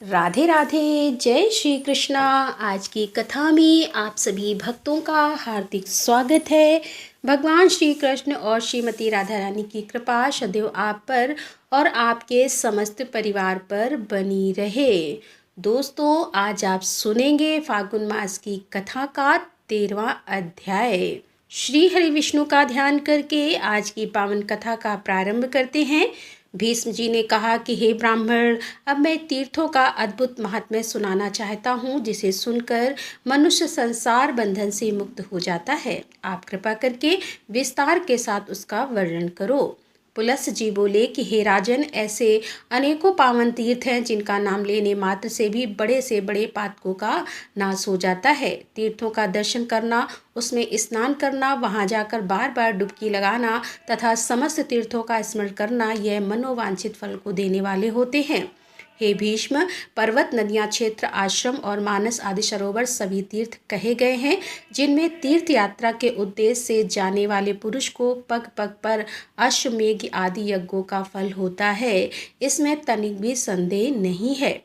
राधे राधे, जय श्री कृष्णा। आज की कथा में आप सभी भक्तों का हार्दिक स्वागत है। भगवान श्री कृष्ण और श्रीमती राधा रानी की कृपा सदैव आप पर और आपके समस्त परिवार पर बनी रहे। दोस्तों, आज आप सुनेंगे फाल्गुन मास की कथा का 13वां अध्याय। श्री हरि विष्णु का ध्यान करके आज की पावन कथा का प्रारंभ करते हैं। भीष्म जी ने कहा कि हे ब्राह्मण, अब मैं तीर्थों का अद्भुत महात्म्य सुनाना चाहता हूँ, जिसे सुनकर मनुष्य संसार बंधन से मुक्त हो जाता है। आप कृपा करके विस्तार के साथ उसका वर्णन करो। पुलस्त जी बोले कि हे राजन, ऐसे अनेकों पावन तीर्थ हैं जिनका नाम लेने मात्र से बड़े पातकों का नाश हो जाता है। तीर्थों का दर्शन करना, उसमें स्नान करना, वहां जाकर बार बार डुबकी लगाना तथा समस्त तीर्थों का स्मरण करना, यह मनोवांछित फल को देने वाले होते हैं। हे भीष्म, पर्वत, नदियाँ, क्षेत्र, आश्रम और मानस आदि सरोवर सभी तीर्थ कहे गए हैं, जिनमें तीर्थ यात्रा के उद्देश्य से जाने वाले पुरुष को पग पग पर अश्वमेघ आदि यज्ञों का फल होता है। इसमें तनिक भी संदेह नहीं है।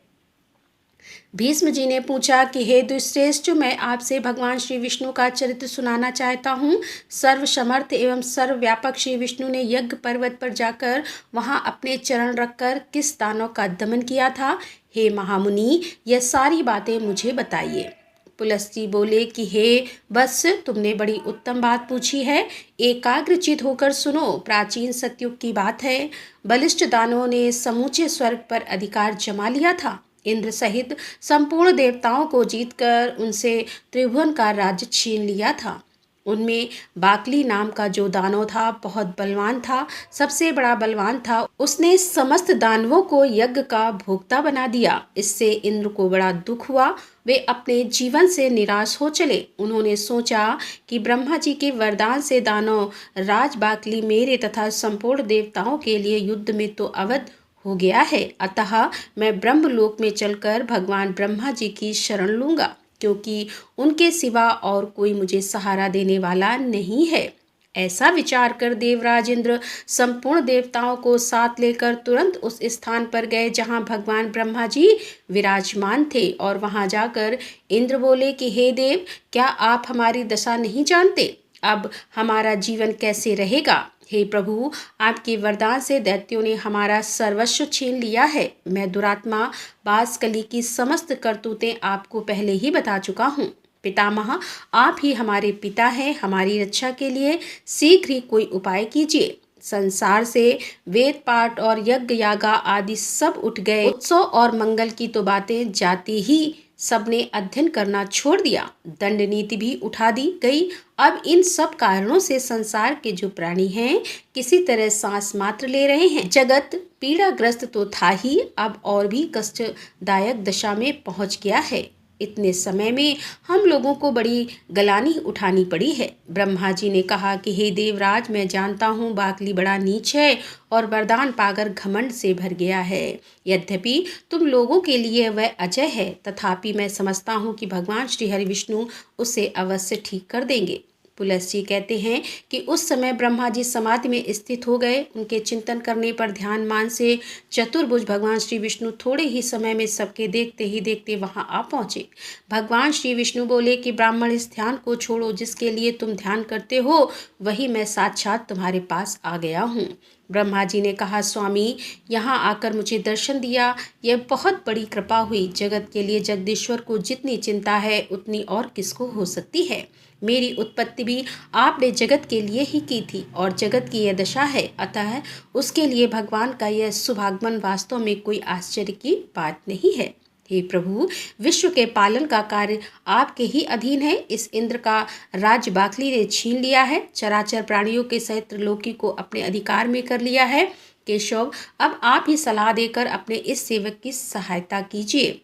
भीष्म जी ने पूछा कि हे दुष्श्रेष्ठ, मैं आपसे भगवान श्री विष्णु का चरित्र सुनाना चाहता हूँ। सर्वसमर्थ एवं सर्वव्यापक श्री विष्णु ने यज्ञ पर्वत पर जाकर वहाँ अपने चरण रखकर किस दानव का दमन किया था? हे महामुनि, यह सारी बातें मुझे बताइए। पुलस्त जी बोले कि हे वत्स, तुमने बड़ी उत्तम बात पूछी है। एकाग्रचित होकर सुनो। प्राचीन सतयुग की बात है। बलिष्ठ दानवों ने समूचे स्वर्ग पर अधिकार जमा लिया था। इंद्र सहित संपूर्ण देवताओं को जीतकर उनसे त्रिभुवन का राज्य छीन लिया था। उनमें बाकली नाम का जो दानव था, बहुत बलवान था, सबसे बड़ा बलवान था। उसने समस्त दानवों को यज्ञ का भोक्ता बना दिया। इससे इंद्र को बड़ा दुख हुआ। वे अपने जीवन से निराश हो चले। उन्होंने सोचा कि ब्रह्मा जी के वरदान से दानव राज बाकली मेरे तथा संपूर्ण देवताओं के लिए युद्ध में तो अवध हो गया है, अतः मैं ब्रह्मलोक में चलकर भगवान ब्रह्मा जी की शरण लूंगा, क्योंकि उनके सिवा और कोई मुझे सहारा देने वाला नहीं है। ऐसा विचार कर देवराज इंद्र संपूर्ण देवताओं को साथ लेकर तुरंत उस स्थान पर गए जहां भगवान ब्रह्मा जी विराजमान थे, और वहां जाकर इंद्र बोले कि हे देव, क्या आप हमारी दशा नहीं जानते? अब हमारा जीवन कैसे रहेगा? हे प्रभु, आपके वरदान से दैत्यों ने हमारा सर्वस्व छीन लिया है। मैं दुरात्मा बासकली की समस्त करतूतें आपको पहले ही बता चुका हूँ। पितामह, आप ही हमारे पिता हैं। हमारी रक्षा के लिए शीघ्र ही कोई उपाय कीजिए। संसार से वेद पाठ और यज्ञ यागा आदि सब उठ गए। उत्सव और मंगल की तो बातें जाती ही सबने अध्ययन करना छोड़ दिया। दंड नीति भी उठा दी गई। अब इन सब कारणों से संसार के जो प्राणी हैं, किसी तरह सांस मात्र ले रहे हैं। जगत पीड़ाग्रस्त तो था ही, अब और भी कष्टदायक दशा में पहुंच गया है। इतने समय में हम लोगों को बड़ी गलानी उठानी पड़ी है। ब्रह्मा जी ने कहा कि हे देवराज, मैं जानता हूँ बाकली बड़ा नीच है और वरदान पाकर घमंड से भर गया है। यद्यपि तुम लोगों के लिए वह अजय है, तथापि मैं समझता हूँ कि भगवान श्री हरि विष्णु उसे अवश्य ठीक कर देंगे। पुलस्त जी कहते हैं कि उस समय ब्रह्मा जी समाधि में स्थित हो गए। उनके चिंतन करने पर ध्यान मान से चतुर्भुज भगवान श्री विष्णु थोड़े ही समय में सबके देखते ही देखते वहां आ पहुंचे। भगवान श्री विष्णु बोले कि ब्राह्मण, इस ध्यान को छोड़ो। जिसके लिए तुम ध्यान करते हो, वही मैं साक्षात तुम्हारे पास आ गया हूँ। ब्रह्मा जी ने कहा, स्वामी, यहाँ आकर मुझे दर्शन दिया, यह बहुत बड़ी कृपा हुई। जगत के लिए जगदीश्वर को जितनी चिंता है, उतनी और किसको हो सकती है। मेरी उत्पत्ति भी आपने जगत के लिए ही की थी, और जगत की यह दशा है, अतः उसके लिए भगवान का यह सुभागमन वास्तव में कोई आश्चर्य की बात नहीं है। हे प्रभु, विश्व के पालन का कार्य आपके ही अधीन है। इस इंद्र का राज्य बाकली ने छीन लिया है। चराचर प्राणियों के सहित त्रिलोकी को अपने अधिकार में कर लिया है। केशव, अब आप ही सलाह देकर अपने इस सेवक की सहायता कीजिए।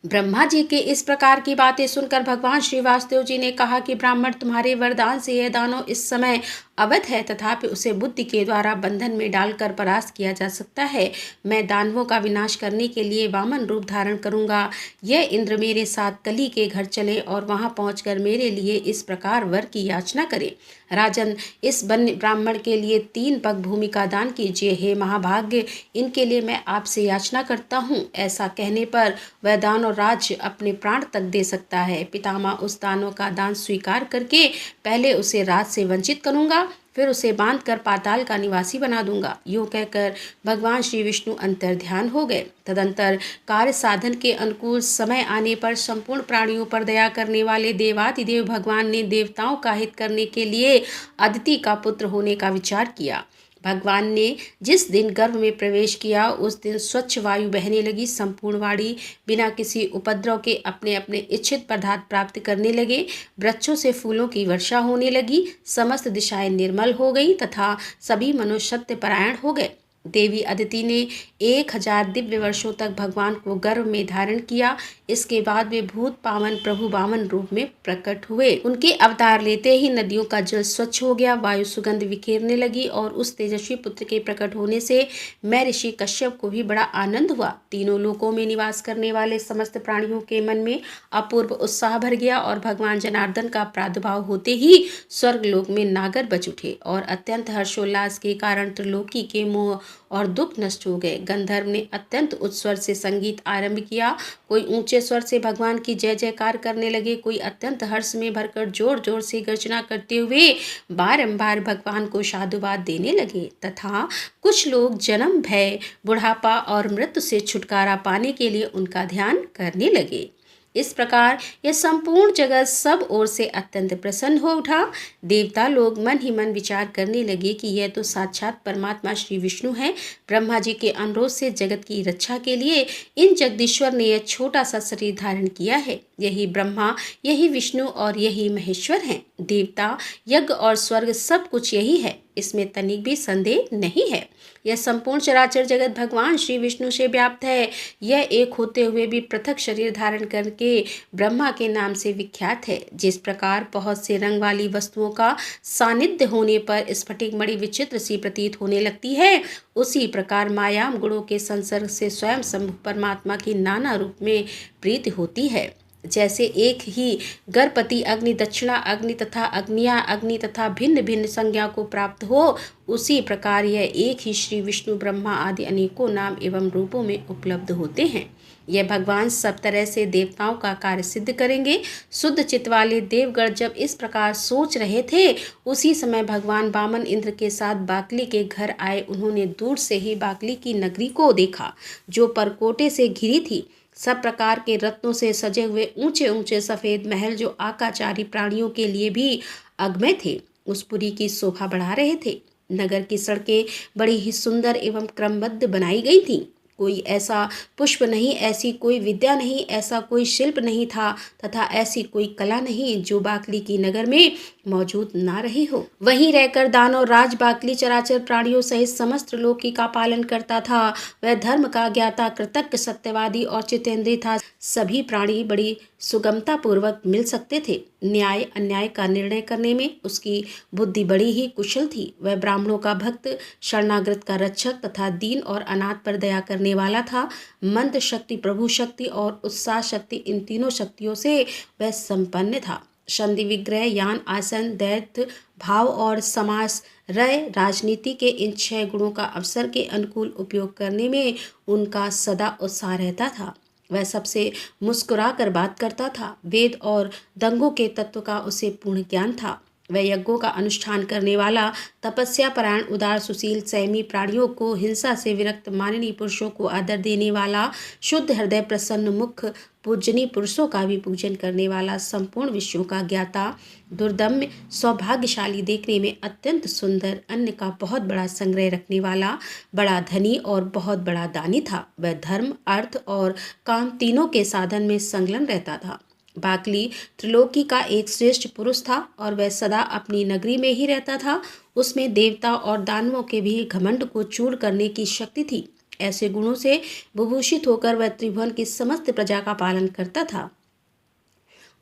ब्रह्मा जी के इस प्रकार की बातें सुनकर भगवान श्री वासुदेव जी ने कहा कि ब्राह्मण, तुम्हारे वरदान से यह दानव इस समय अवध है, तथापि उसे बुद्धि के द्वारा बंधन में डालकर परास्त किया जा सकता है। मैं दानवों का विनाश करने के लिए वामन रूप धारण करूंगा। यह इंद्र मेरे साथ कली के घर चले और वहां पहुंचकर मेरे लिए इस प्रकार वर की याचना करे। राजन, इस वन्य ब्राह्मण के लिए 3 पग भूमि का दान कीजिए। हे महाभाग्य, इनके लिए मैं आपसे याचना करता हूँ। ऐसा कहने पर वह दान और राज्य अपने प्राण तक दे सकता है। पितामह उस दानों का दान स्वीकार करके पहले उसे राज से वंचित करूंगा, फिर उसे बांधकर पाताल का निवासी बना दूंगा। यूँ कहकर भगवान श्री विष्णु अंतर्ध्यान हो गए। तदंतर कार्य साधन के अनुकूल समय आने पर संपूर्ण प्राणियों पर दया करने वाले देवादिदेव भगवान ने देवताओं का हित करने के लिए अदिति का पुत्र होने का विचार किया। भगवान ने जिस दिन गर्भ में प्रवेश किया उस दिन स्वच्छ वायु बहने लगी। संपूर्ण वाणी बिना किसी उपद्रव के अपने अपने इच्छित पदार्थ प्राप्त करने लगे। वृक्षों से फूलों की वर्षा होने लगी। समस्त दिशाएं निर्मल हो गई तथा सभी मनुष्य सत्यपरायण हो गए। देवी अदिति ने 1000 दिव्य वर्षों तक भगवान को गर्भ में धारण किया। इसके बाद वे भूत पावन प्रभु वामन रूप में प्रकट हुए। उनके अवतार लेते ही नदियों का जल स्वच्छ हो गया, वायु सुगंध बिखेरने लगी और उस तेजस्वी पुत्र के प्रकट होने से मैं ऋषि कश्यप को भी बड़ा आनंद हुआ। तीनों लोकों में निवास करने वाले समस्त प्राणियों के मन में अपूर्व उत्साह भर गया और भगवान जनार्दन का प्रादुर्भाव होते ही स्वर्ग लोक में नागर बज उठे और अत्यंत हर्षोल्लास के कारण त्रिलोकी के मोह और दुख नष्ट हो गए। गंधर्व ने अत्यंत उच्च स्वर से संगीत आरंभ किया। कोई ऊंचे स्वर से भगवान की जय जयकार करने लगे, कोई अत्यंत हर्ष में भरकर जोर जोर से गर्जना करते हुए बारंबार भगवान को साधुवाद देने लगे तथा कुछ लोग जन्म, भय, बुढ़ापा और मृत्यु से छुटकारा पाने के लिए उनका ध्यान करने लगे। इस प्रकार यह संपूर्ण जगत सब ओर से अत्यंत प्रसन्न हो उठा। देवता लोग मन ही मन विचार करने लगे कि यह तो साक्षात परमात्मा श्री विष्णु हैं। ब्रह्मा जी के अनुरोध से जगत की रक्षा के लिए इन जगदीश्वर ने यह छोटा सा शरीर धारण किया है। यही ब्रह्मा, यही विष्णु और यही महेश्वर हैं। देवता, यज्ञ और स्वर्ग सब कुछ यही है, इसमें तनिक भी संदेह नहीं है। यह संपूर्ण चराचर जगत भगवान श्री विष्णु से व्याप्त है। यह एक होते हुए भी पृथक शरीर धारण करके ब्रह्मा के नाम से विख्यात है। जिस प्रकार बहुत से रंग वाली वस्तुओं का सानिध्य होने पर स्फटिक मणि विचित्र सी प्रतीत होने लगती है, उसी प्रकार मायाम गुणों के संसर्ग से स्वयं शंभु परमात्मा की नाना रूप में प्रीति होती है। जैसे एक ही गणपति अग्नि, दक्षिणा अग्नि तथा अग्निया अग्नि तथा भिन्न भिन्न संज्ञा को प्राप्त हो, उसी प्रकार यह एक ही श्री विष्णु ब्रह्मा आदि अनेकों नाम एवं रूपों में उपलब्ध होते हैं। यह भगवान सब तरह से देवताओं का कार्य सिद्ध करेंगे। शुद्ध चित्त वाले देवगण जब इस प्रकार सोच रहे थे, उसी समय भगवान वामन इंद्र के साथ बाकली के घर आए। उन्होंने दूर से ही बाकली की नगरी को देखा, जो परकोटे से घिरी थी। सब प्रकार के रत्नों से सजे हुए ऊंचे ऊंचे सफेद महल, जो आकाचारी प्राणियों के लिए भी अगम्य थे, उस पुरी की शोभा बढ़ा रहे थे। नगर की सड़कें बड़ी ही सुंदर एवं क्रमबद्ध बनाई गई थीं। कोई ऐसा पुष्प नहीं, ऐसी कोई विद्या नहीं, ऐसा कोई शिल्प नहीं था तथा ऐसी कोई कला नहीं जो बाकली की नगर में मौजूद ना रही हो। वहीं रहकर दानव राज बाकली चराचर प्राणियों सहित समस्त लोकी का पालन करता था। वह धर्म का ज्ञाता, कृतज्ञ, सत्यवादी और चितेंद्रिय था। सभी प्राणी बड़ी सुगमता पूर्वक मिल सकते थे। न्याय अन्याय का निर्णय करने में उसकी बुद्धि बड़ी ही कुशल थी। वह ब्राह्मणों का भक्त, शरणागत का रक्षक तथा दीन और अनाथ पर दया करने वाला था। मंत्र शक्ति, प्रभु शक्ति और उत्साह शक्ति, इन तीनों शक्तियों से वह संपन्न था। संधि, विग्रह, यान, आसन, दैत्य भाव और समास, रय, राजनीति के इन 6 गुणों का अवसर के अनुकूल उपयोग करने में उनका सदा उत्साह रहता था। वह सबसे मुस्कुरा कर बात करता था। वेद और दंगों के तत्व का उसे पूर्ण ज्ञान था। वह यज्ञों का अनुष्ठान करने वाला, तपस्या परायण, उदार, सुशील, संयमी, प्राणियों को हिंसा से विरक्त, माननीय पुरुषों को आदर देने वाला, शुद्ध हृदय, प्रसन्न मुख, पूजनीय पुरुषों का भी पूजन करने वाला, संपूर्ण विषयों का ज्ञाता, दुर्दम्य, सौभाग्यशाली, देखने में अत्यंत सुंदर, अन्न का बहुत बड़ा संग्रह रखने वाला, बड़ा धनी और बहुत बड़ा दानी था। वह धर्म, अर्थ और काम तीनों के साधन में संलग्न रहता था। बाकली त्रिलोकी का एक श्रेष्ठ पुरुष था और वह सदा अपनी नगरी में ही रहता था। उसमें देवता और दानवों के भी घमंड को चूर करने की शक्ति थी। ऐसे गुणों से विभूषित होकर वह त्रिभुवन की समस्त प्रजा का पालन करता था।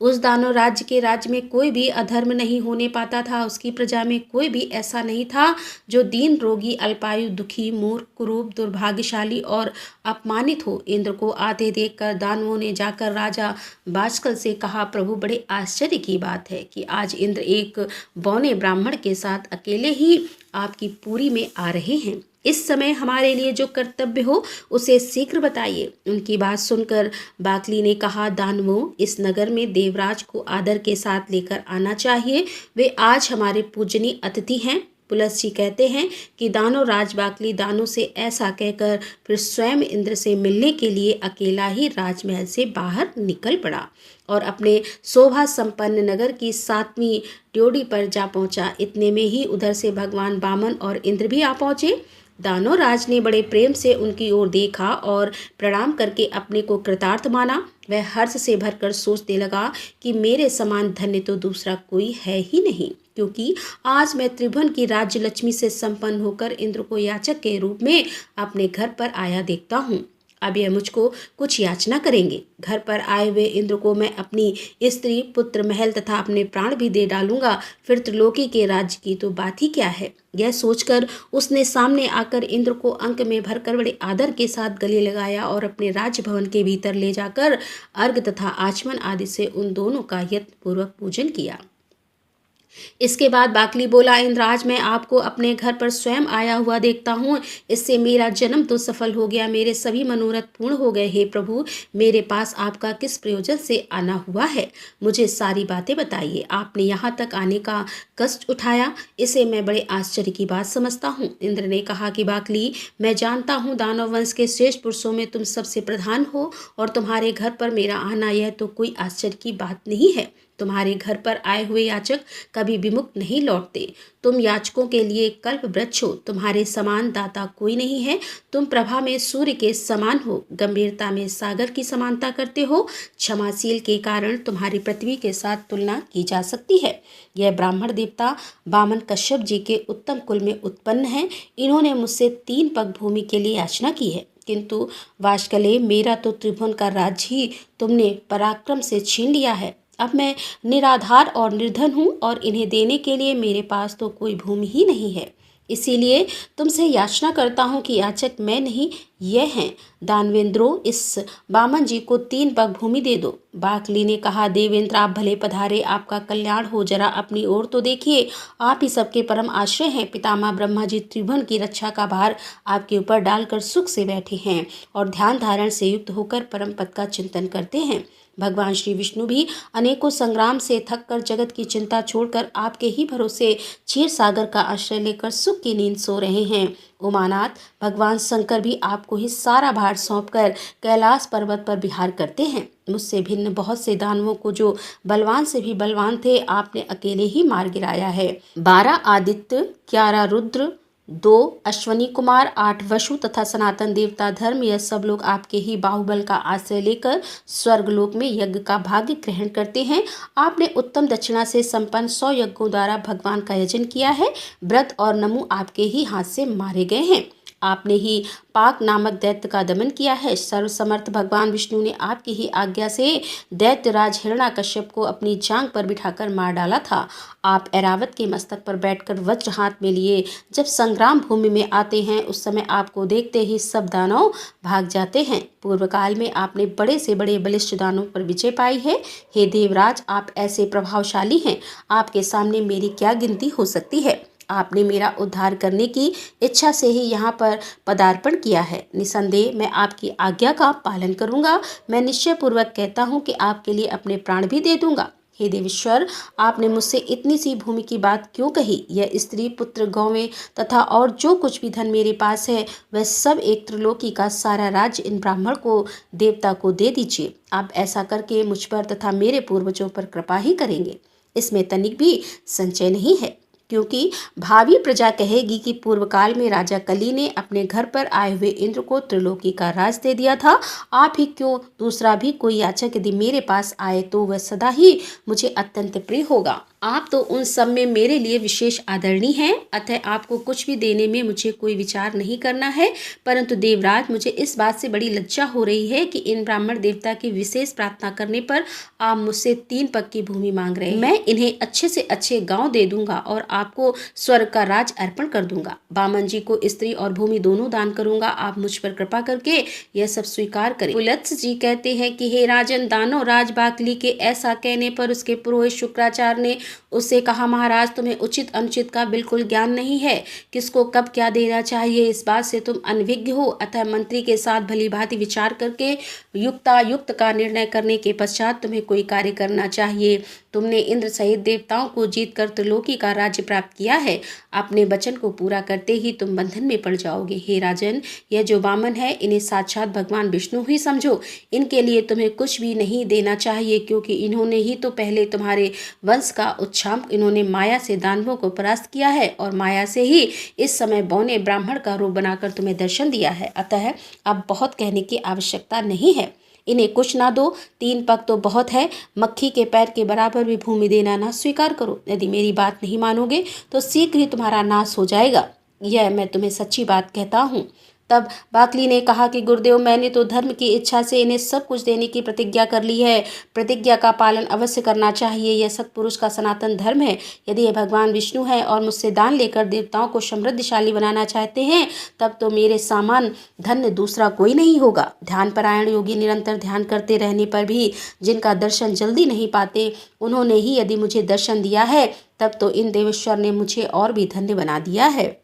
उस दानव राज्य के राज्य में कोई भी अधर्म नहीं होने पाता था। उसकी प्रजा में कोई भी ऐसा नहीं था जो दीन, रोगी, अल्पायु, दुखी, मूर्ख, कुरूप, दुर्भाग्यशाली और अपमानित हो। इंद्र को आते देखकर दानवों ने जाकर राजा बाष्कल से कहा, प्रभु, बड़े आश्चर्य की बात है कि आज इंद्र एक बौने ब्राह्मण के साथ अकेले ही आपकी पुरी में आ रहे हैं। इस समय हमारे लिए जो कर्तव्य हो उसे शीघ्र बताइए। उनकी बात सुनकर बाकली ने कहा, दानवों, इस नगर में देवराज को आदर के साथ लेकर आना चाहिए। वे आज हमारे पूजनीय अतिथि हैं। पुलस्त्य कहते हैं कि दानव राज बाकली दानों से ऐसा कहकर फिर स्वयं इंद्र से मिलने के लिए अकेला ही राजमहल से बाहर निकल पड़ा और अपने शोभा संपन्न नगर की 7वीं ड्योढ़ी पर जा पहुंचा। इतने में ही उधर से भगवान वामन और इंद्र भी आ पहुंचे। दानव राज ने बड़े प्रेम से उनकी ओर देखा और प्रणाम करके अपने को कृतार्थ माना। वह हर्ष से भरकर सोचने लगा कि मेरे समान धन्य तो दूसरा कोई है ही नहीं, क्योंकि आज मैं त्रिभुवन की राज्य लक्ष्मी से संपन्न होकर इंद्र को याचक के रूप में अपने घर पर आया देखता हूँ। अब यह मुझको कुछ याचना करेंगे। घर पर आए हुए इंद्र को मैं अपनी स्त्री, पुत्र, महल तथा अपने प्राण भी दे डालूंगा। फिर त्रिलोकी के राज्य की तो बात ही क्या है। यह सोचकर उसने सामने आकर इंद्र को अंक में भरकर बड़े आदर के साथ गले लगाया और अपने राजभवन के भीतर ले जाकर अर्घ्य तथा आचमन आदि से उन दोनों का यत्नपूर्वक पूजन किया। इसके बाद बाकली बोला, इंद्र, आज मैं आपको अपने घर पर स्वयं आया हुआ देखता हूँ। इससे मेरा जन्म तो सफल हो गया, मेरे सभी मनोरथ पूर्ण हो गए। हे प्रभु, मेरे पास आपका किस प्रयोजन से आना हुआ है, मुझे सारी बातें बताइए। आपने यहाँ तक आने का कष्ट उठाया, इसे मैं बड़े आश्चर्य की बात समझता हूँ। इंद्र ने कहा कि बाकली, मैं जानता हूँ दानव वंश के श्रेष्ठ पुरुषों में तुम सबसे प्रधान हो और तुम्हारे घर पर मेरा आना यह तो कोई आश्चर्य की बात नहीं है। तुम्हारे घर पर आए हुए याचक कभी विमुख नहीं लौटते। तुम याचकों के लिए कल्प वृक्ष हो, तुम्हारे समान दाता कोई नहीं है। तुम प्रभा में सूर्य के समान हो, गंभीरता में सागर की समानता करते हो। क्षमाशील के कारण तुम्हारी पृथ्वी के साथ तुलना की जा सकती है। यह ब्राह्मण देवता वामन कश्यप जी के उत्तम कुल में उत्पन्न है। इन्होंने मुझसे 3 पग भूमि के लिए याचना की है, किंतु वाष्कले, मेरा तो त्रिभुवन का राज्य ही तुमने पराक्रम से छीन लिया है। अब मैं निराधार और निर्धन हूँ और इन्हें देने के लिए मेरे पास तो कोई भूमि ही नहीं है। इसीलिए तुमसे याचना करता हूँ कि याचक मैं नहीं, ये हैं। दानवेंद्रों, इस वामन जी को 3 पग भूमि दे दो। बाकली ने कहा, देवेंद्र, आप भले पधारे, आपका कल्याण हो। जरा अपनी ओर तो देखिए, आप ही सबके परम आश्रय हैं। पितामह ब्रह्मा जी त्रिभुवन की रक्षा का भार आपके ऊपर डालकर सुख से बैठे हैं और ध्यान धारण से युक्त होकर परम पद का चिंतन करते हैं। भगवान श्री विष्णु भी अनेकों संग्राम से थककर जगत की चिंता छोड़कर आपके ही भरोसे क्षीर सागर का आश्रय लेकर सुख की नींद सो रहे हैं। उमानाथ, भगवान शंकर भी आपको ही सारा भार सौंपकर कैलाश पर्वत पर विहार करते हैं। मुझसे भिन्न बहुत से दानवों को, जो बलवान से भी बलवान थे, आपने अकेले ही मार गिराया है। 12 आदित्य, 11 रुद्र, 2 अश्वनी कुमार, 8 वसु तथा सनातन देवता धर्म, यह सब लोग आपके ही बाहुबल का आश्रय लेकर स्वर्गलोक में यज्ञ का भाग्य ग्रहण करते हैं। आपने उत्तम दक्षिणा से संपन्न 100 यज्ञों द्वारा भगवान का यजन किया है। व्रत और नमु आपके ही हाथ से मारे गए हैं। आपने ही पाक नामक दैत्य का दमन किया है। सर्वसमर्थ भगवान विष्णु ने आपकी ही आज्ञा से दैत्यराज हिरण्याकश्यप को अपनी जांघ पर बिठाकर मार डाला था। आप ऐरावत के मस्तक पर बैठकर वज्र हाथ में लिए जब संग्राम भूमि में आते हैं, उस समय आपको देखते ही सब दानव भाग जाते हैं। पूर्व काल में आपने बड़े से बड़े बलिष्ठ दानवों पर विजय पाई है। हे देवराज, आप ऐसे प्रभावशाली हैं, आपके सामने मेरी क्या गिनती हो सकती है। आपने मेरा उद्धार करने की इच्छा से ही यहाँ पर पदार्पण किया है। निसंदेह मैं आपकी आज्ञा का पालन करूँगा। मैं निश्चय पूर्वक कहता हूँ कि आपके लिए अपने प्राण भी दे दूँगा। हे देवेश्वर, आपने मुझसे इतनी सी भूमि की बात क्यों कही। यह स्त्री, पुत्र, गौवें तथा और जो कुछ भी धन मेरे पास है, वह सब एक त्रिलोकी का सारा राज्य इन ब्राह्मण को, देवता को दे दीजिए। आप ऐसा करके मुझ पर तथा मेरे पूर्वजों पर कृपा ही करेंगे। इसमें तनिक भी संचय नहीं है, क्योंकि भावी प्रजा कहेगी कि पूर्व काल में राजा कली ने अपने घर पर आए हुए इंद्र को त्रिलोकी का राज दे दिया था। आप ही क्यों, दूसरा भी कोई याचक यदि मेरे पास आए तो वह सदा ही मुझे अत्यंत प्रिय होगा। आप तो उन सब में मेरे लिए विशेष आदरणीय हैं, अतः आपको कुछ भी देने में मुझे कोई विचार नहीं करना है। परंतु देवराज, मुझे इस बात से बड़ी लज्जा हो रही है कि इन ब्राह्मण देवता की विशेष प्रार्थना करने पर आप मुझसे 3 पग की भूमि मांग रहे हैं। मैं इन्हें अच्छे से अच्छे गांव दे दूंगा और आपको स्वर्ग का राज अर्पण कर दूंगा। बामन जी को स्त्री और भूमि दोनों दान करूंगा। आप मुझ पर कृपा करके यह सब स्वीकार करें। पुलत्स्य जी कहते हैं कि हे राजन, दानव राज बाकली के ऐसा कहने पर उसके पुरोहित शुक्राचार्य ने उससे कहा, महाराज, तुम्हें उचित अनुचित का बिल्कुल ज्ञान नहीं है। किसको कब क्या देना चाहिए इस बात से तुम अनभिज्ञ हो। अतः मंत्री के साथ भली भांति विचार करके युक्तायुक्त का निर्णय करने के पश्चात तुम्हें कोई कार्य करना चाहिए। तुमने इंद्र सहित देवताओं को जीतकर त्रिलोकी का राज्य प्राप्त किया है। अपने वचन को पूरा करते ही तुम बंधन में पड़ जाओगे। हे राजन, यह जो वामन है, इन्हें साक्षात भगवान विष्णु ही समझो। इनके लिए तुम्हें कुछ भी नहीं देना चाहिए, क्योंकि इन्होंने ही तो पहले तुम्हारे वंश का उच्छाम, इन्होंने माया से दानवों को परास्त किया है और माया से ही इस समय बौने ब्राह्मण का रूप बनाकर तुम्हें दर्शन दिया है। अतः अब बहुत कहने की आवश्यकता नहीं है। इन्हें कुछ ना दो, 3 पग तो बहुत है। मक्खी के पैर के बराबर भी भूमि देना ना स्वीकार करो। यदि मेरी बात नहीं मानोगे तो शीघ्र ही तुम्हारा नाश हो जाएगा। यह मैं तुम्हें सच्ची बात कहता हूँ। तब बाकली ने कहा कि गुरुदेव, मैंने तो धर्म की इच्छा से इन्हें सब कुछ देने की प्रतिज्ञा कर ली है। प्रतिज्ञा का पालन अवश्य करना चाहिए। यह सत्पुरुष का सनातन धर्म है। यदि ये भगवान विष्णु है और मुझसे दान लेकर देवताओं को समृद्धशाली बनाना चाहते हैं, तब तो मेरे समान धन्य दूसरा कोई नहीं होगा। ध्यान परायण योगी निरंतर ध्यान करते रहने पर भी जिनका दर्शन जल्दी नहीं पाते, उन्होंने ही यदि मुझे दर्शन दिया है, तब तो इन देवेश्वर ने मुझे और भी धन्य बना दिया है।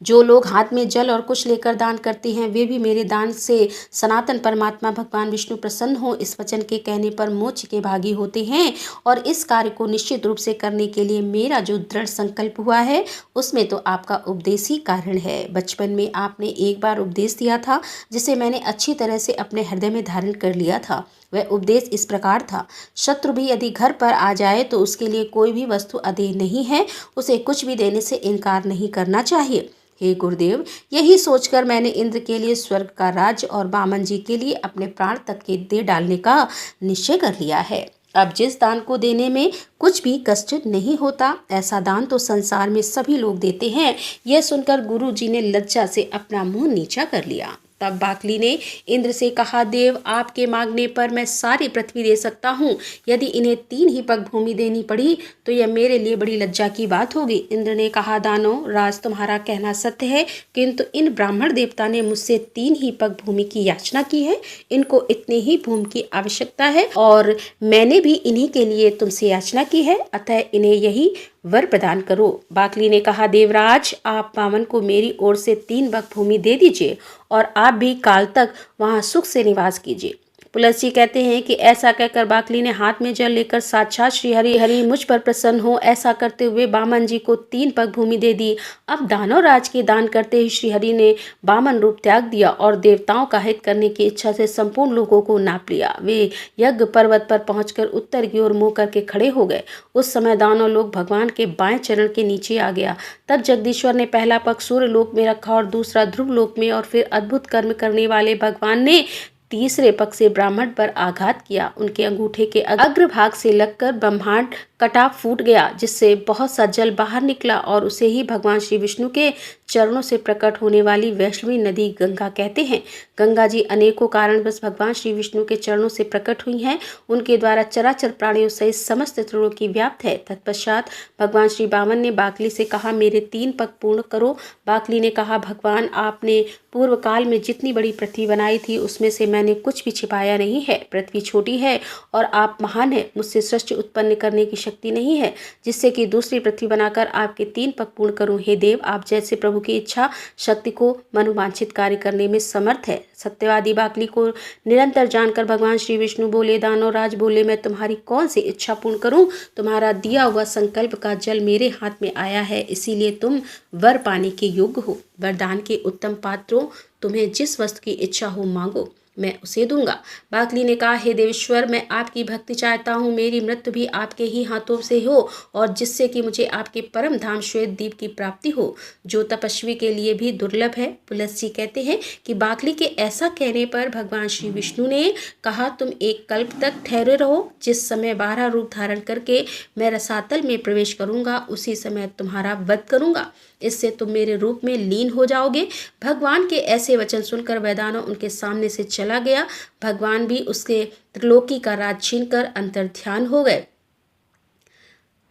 जो लोग हाथ में जल और कुश लेकर दान करते हैं, वे भी मेरे दान से सनातन परमात्मा भगवान विष्णु प्रसन्न हो, इस वचन के कहने पर मोक्ष के भागी होते हैं। और इस कार्य को निश्चित रूप से करने के लिए मेरा जो दृढ़ संकल्प हुआ है, उसमें तो आपका उपदेश ही कारण है। बचपन में आपने एक बार उपदेश दिया था, जिसे मैंने अच्छी तरह से अपने हृदय में धारण कर लिया था। वह उपदेश इस प्रकार था, शत्रु भी यदि घर पर आ जाए तो उसके लिए कोई भी वस्तु अदेय नहीं है, उसे कुछ भी देने से इनकार नहीं करना चाहिए। हे गुरुदेव, यही सोचकर मैंने इंद्र के लिए स्वर्ग का राज्य और वामन जी के लिए अपने प्राण तक के दे डालने का निश्चय कर लिया है। अब जिस दान को देने में कुछ भी कष्ट नहीं होता, ऐसा दान तो संसार में सभी लोग देते हैं। यह सुनकर गुरु जी ने लज्जा से अपना मुंह नीचा कर लिया। तब बाकली ने इंद्र से कहा, देव, आपके मांगने पर मैं सारी पृथ्वी दे सकता हूँ। यदि इन्हें 3 ही पग भूमि देनी पड़ी तो यह मेरे लिए बड़ी लज्जा की बात होगी। इंद्र ने कहा, दानव राज, तुम्हारा कहना सत्य है, किंतु इन ब्राह्मण देवता ने मुझसे 3 ही पग भूमि की याचना की है। इनको इतनी ही भूमि की आवश्यकता है और मैंने भी इन्हीं के लिए तुमसे याचना की है, अतः इन्हें यही वर प्रदान करो। बाकली ने कहा, देवराज, आप वामन को मेरी ओर से 3 पग भूमि दे दीजिए और आप भी काल तक वहां सुख से निवास कीजिए। पुलस्त्य कहते हैं कि ऐसा कहकर बाकली ने हाथ में जल लेकर, साक्षात श्री हरि मुझ पर प्रसन्न हो, ऐसा करते हुए बामन जी को 3 पग भूमि दे दी। अब दानव राज के दान करते ही श्री हरि ने बामन रूप त्याग दिया और देवताओं का हित करने की इच्छा से संपूर्ण लोगों को नाप लिया। वे यज्ञ पर्वत पर पहुंचकर उत्तर की ओर मुंह करके खड़े हो गए। उस समय दानव लोग भगवान के बाएं चरण के नीचे आ गया। तब जगदीश्वर ने पहला पग सूर्य लोक में रखा और दूसरा ध्रुव लोक में, और फिर अद्भुत कर्म करने वाले भगवान ने तीसरे पग से ब्राह्मण पर आघात किया। उनके अंगूठे के अग्रभाग से लगकर ब्रह्मांड कटा फूट गया, जिससे बहुत सा जल बाहर निकला और उसे ही भगवान श्री विष्णु के चरणों से प्रकट होने वाली वैष्णवी नदी गंगा कहते हैं। गंगा जी अनेकों कारणवश भगवान श्री विष्णु के चरणों से प्रकट हुई हैं। उनके द्वारा चराचर प्राणियों सहित समस्त त्रिलोकी व्याप्त है। तत्पश्चात भगवान श्री वामन ने बाकली से कहा, मेरे 3 पग पूर्ण करो। बाकली ने कहा, भगवान, आपने पूर्व काल में जितनी बड़ी पृथ्वी बनाई थी, उसमें से मैंने कुछ भी छिपाया नहीं है। पृथ्वी छोटी है और आप महान है। मुझसे सृष्टि उत्पन्न करने की शक्ति नहीं है, जिससे कि दूसरी पृथ्वी बनाकर आपके 3 पग पूर्ण करूं। हे देव, आप जैसे प्रभु की इच्छा शक्ति को मनोवांछित कार्य करने में समर्थ है। सत्यवादी बाकली को निरंतर जानकर भगवान श्री विष्णु बोले, दानव राज बोले, मैं तुम्हारी कौन सी इच्छा पूर्ण करूं? तुम्हारा दिया हुआ संकल्प का जल मेरे हाथ में आया है, इसीलिए तुम वर पाने के योग्य हो। वरदान के उत्तम पात्रों, तुम्हें जिस वस्तु की इच्छा हो मांगो। मैं उसे दूंगा। बाकली ने कहा, हे देवेश्वर, मैं आपकी भक्ति चाहता हूँ, मेरी मृत्यु भी आपके ही हाथों से हो और जिससे कि मुझे आपके परम धाम श्वेत द्वीप की प्राप्ति हो, जो तपस्वी के लिए भी दुर्लभ है। पुलस्त जी कहते हैं कि बाकली के ऐसा कहने पर भगवान श्री विष्णु ने कहा, तुम एक कल्प तक ठहरे रहो, जिस समय 12 रूप धारण करके मैं रसातल में प्रवेश करूंगा उसी समय तुम्हारा वध करूंगा, इससे तुम मेरे रूप में लीन हो जाओगे। भगवान के ऐसे वचन सुनकर वैदानो उनके सामने से चला गया। भगवान भी उसके त्रिलोकी का राज छीनकर अंतर्ध्यान हो गए।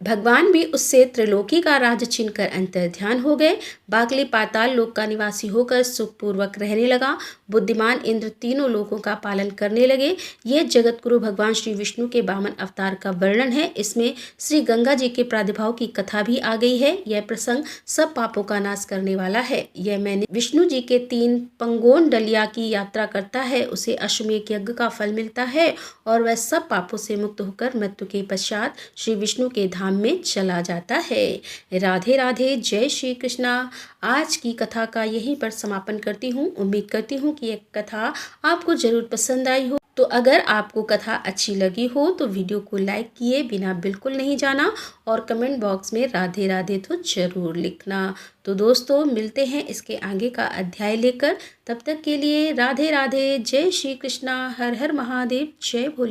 भगवान भी उससे त्रिलोकी का राज छीनकर अंतर्ध्यान हो गए। बाकली पाताल लोक का निवासी होकर सुखपूर्वक रहने लगा। बुद्धिमान इंद्र तीनों लोकों का पालन करने लगे। यह जगतगुरु भगवान श्री विष्णु के वामन अवतार का वर्णन है। इसमें श्री गंगा जी के प्रादुर्भाव की कथा भी आ गई है। यह प्रसंग सब पापों का नाश करने वाला है। यह मैंने विष्णु जी के 3 पंगोन डलिया की यात्रा करता है, उसे अश्वमेध यज्ञ का फल मिलता है और वह सब पापों से मुक्त होकर मृत्यु के पश्चात श्री विष्णु के धाम में चला जाता है। राधे राधे, जय श्री कृष्णा। आज की कथा का यहीं पर समापन करती हूँ। उम्मीद करती हूँ कि यह कथा आपको जरूर पसंद आई हो। तो अगर आपको कथा अच्छी लगी हो तो वीडियो को लाइक किए बिना बिल्कुल नहीं जाना और कमेंट बॉक्स में राधे राधे तो जरूर लिखना। तो दोस्तों, मिलते हैं इसके आगे का अध्याय लेकर। तब तक के लिए राधे राधे, जय श्री कृष्णा, हर हर महादेव, जय भोले।